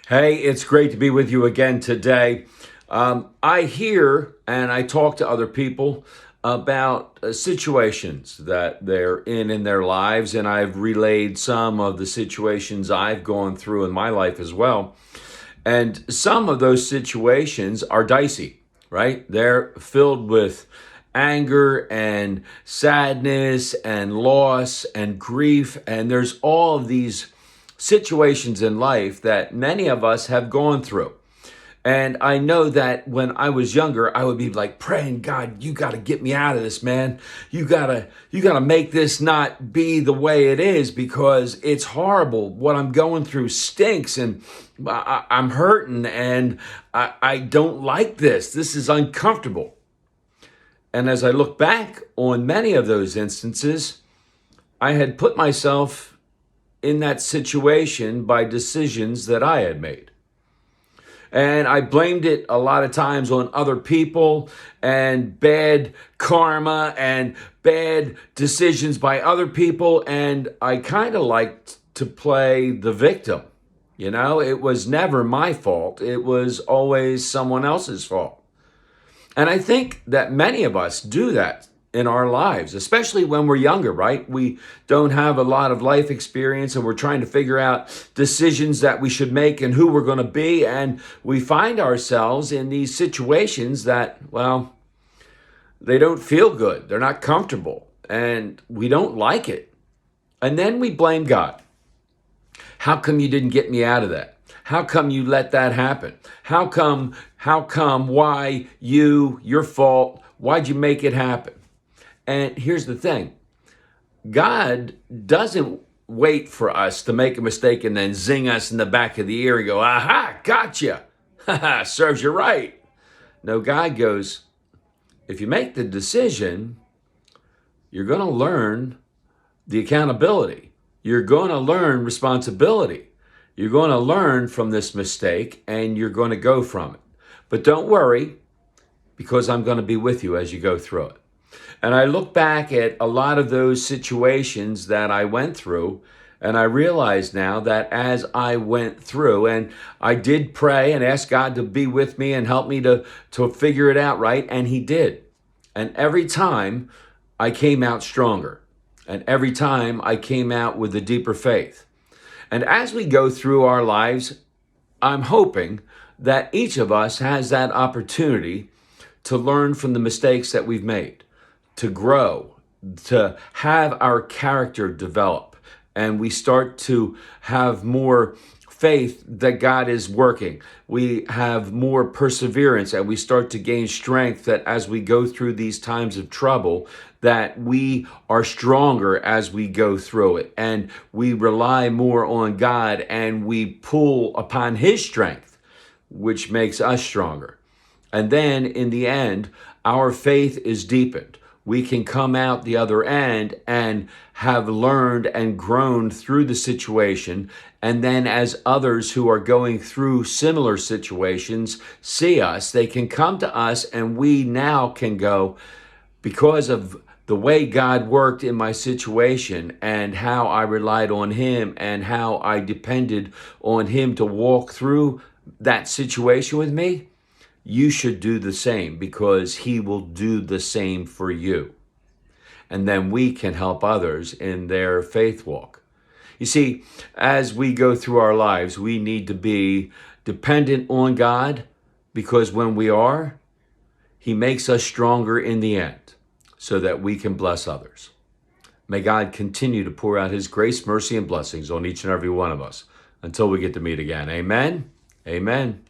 Hey, it's great to be with you again today. I hear and I talk to other people about situations that they're in their lives, and I've relayed some of the situations I've gone through in my life as well. And some of those situations are dicey, right? They're filled with anger and sadness and loss and grief. And there's all of these situations in life that many of us have gone through. And I know that when I was younger, I would be like praying, God, you got to get me out of this, man. You got to make this not be the way it is, because it's horrible. What I'm going through stinks, and I'm hurting, and I don't like this. This is uncomfortable. And as I look back on many of those instances, I had put myself in that situation by decisions that I had made. And I blamed it a lot of times on other people and bad karma and bad decisions by other people. And I kind of liked to play the victim. You know, it was never my fault. It was always someone else's fault. And I think that many of us do that in our lives, especially when we're younger, right? We don't have a lot of life experience, and we're trying to figure out decisions that we should make and who we're going to be. And we find ourselves in these situations that, well, they don't feel good. They're not comfortable, and we don't like it. And then we blame God. How come you didn't get me out of that? How come you let that happen? How come, why your fault? Why'd you make it happen? And here's the thing. God doesn't wait for us to make a mistake and then zing us in the back of the ear and go, aha, gotcha. Serves you right. No, God goes, if you make the decision, you're going to learn the accountability. You're going to learn responsibility. You're going to learn from this mistake, and you're going to go from it. But don't worry, because I'm going to be with you as you go through it. And I look back at a lot of those situations that I went through, and I realize now that as I went through, and I did pray and ask God to be with me and help me to figure it out right, and He did. And every time I came out stronger, and every time I came out with a deeper faith. And as we go through our lives, I'm hoping that each of us has that opportunity to learn from the mistakes that we've made, to grow, to have our character develop, and we start to have more faith that God is working. We have more perseverance, and we start to gain strength that as we go through these times of trouble, that we are stronger as we go through it, and we rely more on God, and we pull upon His strength, which makes us stronger. And then in the end, our faith is deepened. We can come out the other end and have learned and grown through the situation. And then as others who are going through similar situations see us, they can come to us, and we now can go, because of the way God worked in my situation and how I relied on Him and how I depended on Him to walk through that situation with me, you should do the same, because He will do the same for you. And then we can help others in their faith walk. You see, as we go through our lives, we need to be dependent on God, because when we are, He makes us stronger in the end so that we can bless others. May God continue to pour out His grace, mercy, and blessings on each and every one of us until we get to meet again. Amen. Amen.